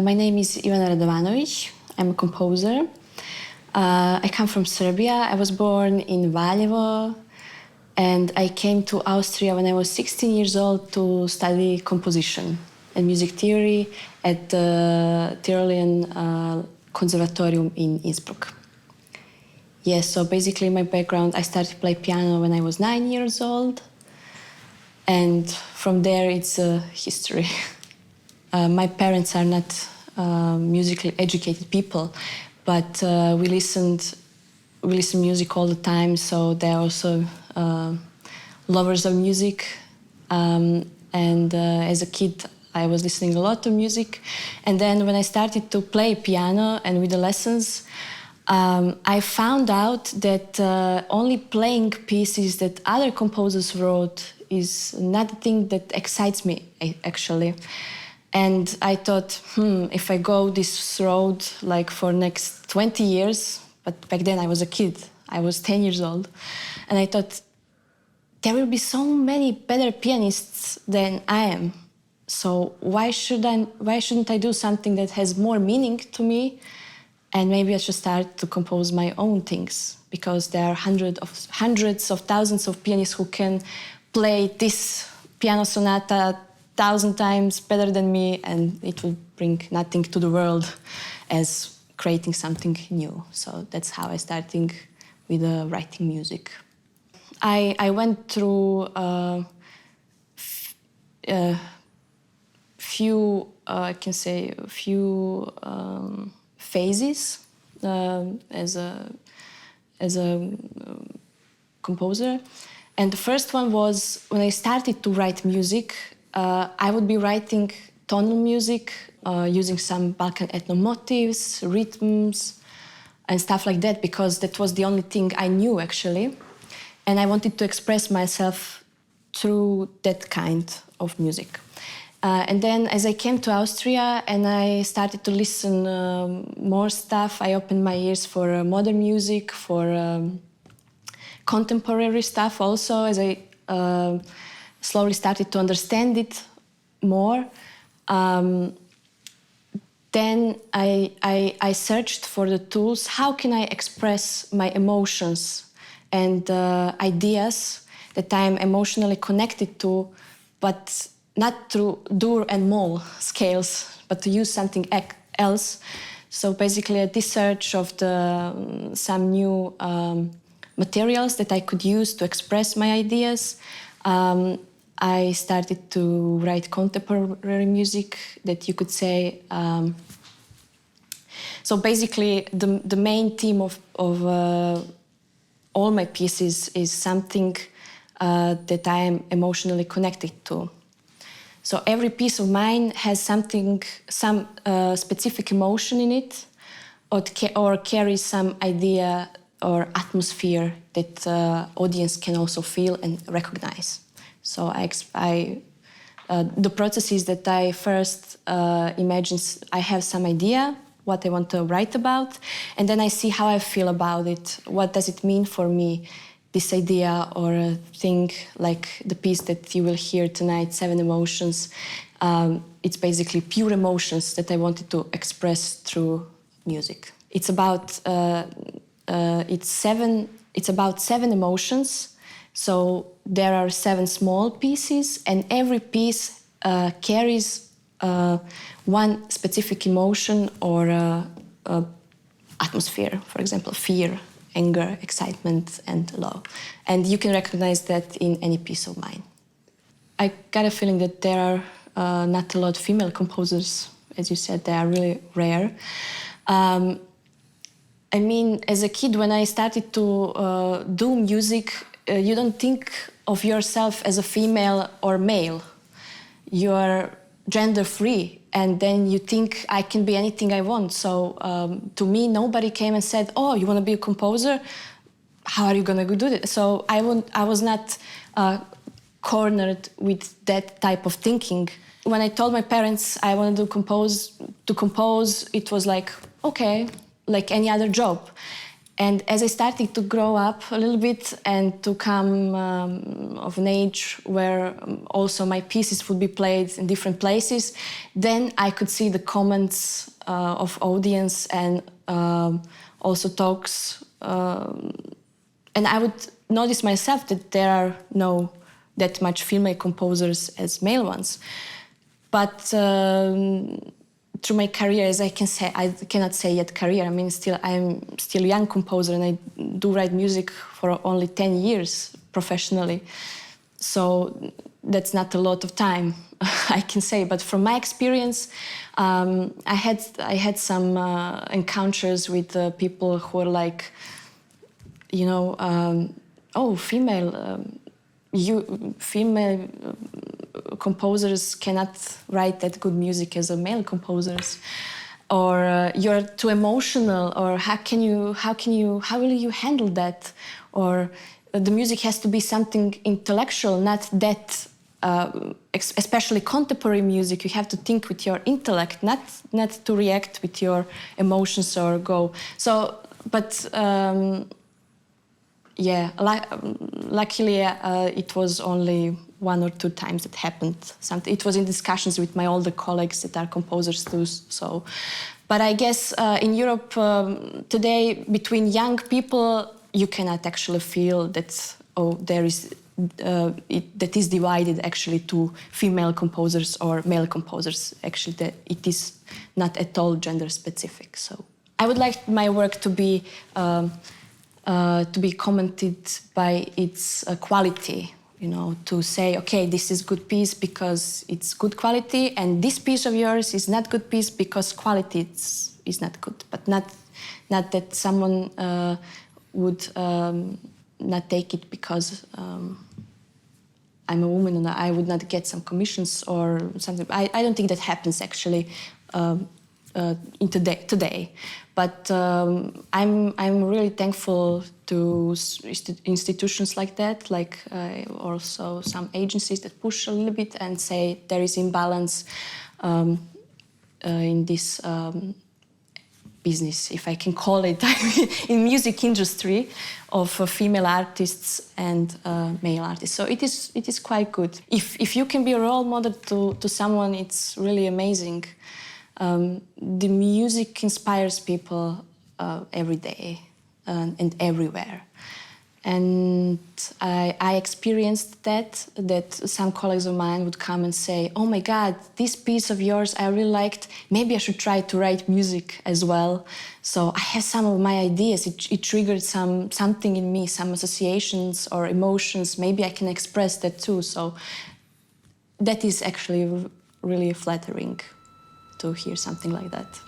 My name is Ivana Radovanovic. I'm a composer. I come from Serbia. I was born in Valjevo, and I came to Austria when I was 16 years old to study composition and music theory at the Tyrolean Conservatorium in Innsbruck. Yes, so basically my background, I started to play piano when I was 9 years old, and from there it's a history. My parents are not musically educated people, but we listen music all the time, so they're also lovers of music. And as a kid, I was listening a lot to music. And then when I started to play piano and with the lessons, I found out that only playing pieces that other composers wrote is not the thing that excites me, actually. And I thought, if I go this road like for next 20 years, but back then I was a kid, I was 10 years old, and I thought, there will be so many better pianists than I am. So why shouldn't I do something that has more meaning to me? And maybe I should start to compose my own things, because there are hundreds of thousands of pianists who can play this piano sonata 1,000 times better than me, and it will bring nothing to the world as creating something new. So that's how I started with writing music. I went through a few phases as a composer. And the first one was when I started to write music. I would be writing tonal music using some Balkan ethno motifs, rhythms, and stuff like that, because that was the only thing I knew, actually. And I wanted to express myself through that kind of music. And then as I came to Austria and I started to listen more stuff, I opened my ears for modern music, for contemporary stuff also, as I slowly started to understand it more. Then I searched for the tools. How can I express my emotions and ideas that I am emotionally connected to, but not through dur and mol scales, but to use something else. So basically a research of some new materials that I could use to express my ideas. I started to write contemporary music that you could say. So basically the main theme of all my pieces is something that I am emotionally connected to. So every piece of mine has some specific emotion in it, or carries some idea or atmosphere that the audience can also feel and recognize. So the process is that I first imagine I have some idea what I want to write about, and then I see how I feel about it. What does it mean for me, this idea or a thing like the piece that you will hear tonight, 7 Emotions. It's basically pure emotions that I wanted to express through music. It's about 7 emotions. So there are 7 small pieces, and every piece carries one specific emotion or atmosphere. For example, fear, anger, excitement, and love. And you can recognize that in any piece of mine. I got a feeling that there are not a lot of female composers. As you said, they are really rare. I mean, as a kid, when I started to do music, you don't think of yourself as a female or male. You are gender-free, and then you think I can be anything I want. So to me, nobody came and said, "Oh, you want to be a composer? How are you going to do it?" So I was not cornered with that type of thinking. When I told my parents I wanted to compose, it was like, okay, like any other job. And as I started to grow up a little bit and to come of an age where also my pieces would be played in different places, then I could see the comments of audience and also talks. And I would notice myself that there are no that much female composers as male ones. But through my career, as I can say, I cannot say yet career. I mean, I'm still a young composer, and I do write music for only 10 years professionally. So that's not a lot of time, I can say. But from my experience, I had some encounters with people who were like, you know, female composers cannot write that good music as a male composers, or you're too emotional, or how will you handle that, or the music has to be something intellectual, not that. Especially contemporary music, you have to think with your intellect, not to react with your emotions or go. So, but. Yeah, luckily it was only 1 or 2 times it happened. It was in discussions with my older colleagues that are composers too. So, but I guess in Europe today, between young people, you cannot actually feel that there is that is divided actually to female composers or male composers. Actually, that it is not at all gender specific. So I would like my work to be commented by its quality, you know, to say, okay, this is good piece because it's good quality, and this piece of yours is not good piece because quality is not good. But not that someone would not take it because I'm a woman and I would not get some commissions or something. I don't think that happens actually in today. But I'm really thankful to institutions like that, like also some agencies that push a little bit and say there is imbalance in this business, if I can call it, in music industry of female artists and male artists. So it is quite good. If you can be a role model to someone, it's really amazing. The music inspires people every day and everywhere. And I experienced that some colleagues of mine would come and say, oh my God, this piece of yours I really liked. Maybe I should try to write music as well. So I have some of my ideas. It triggered something in me, some associations or emotions. Maybe I can express that too. So that is actually really flattering to hear something like that.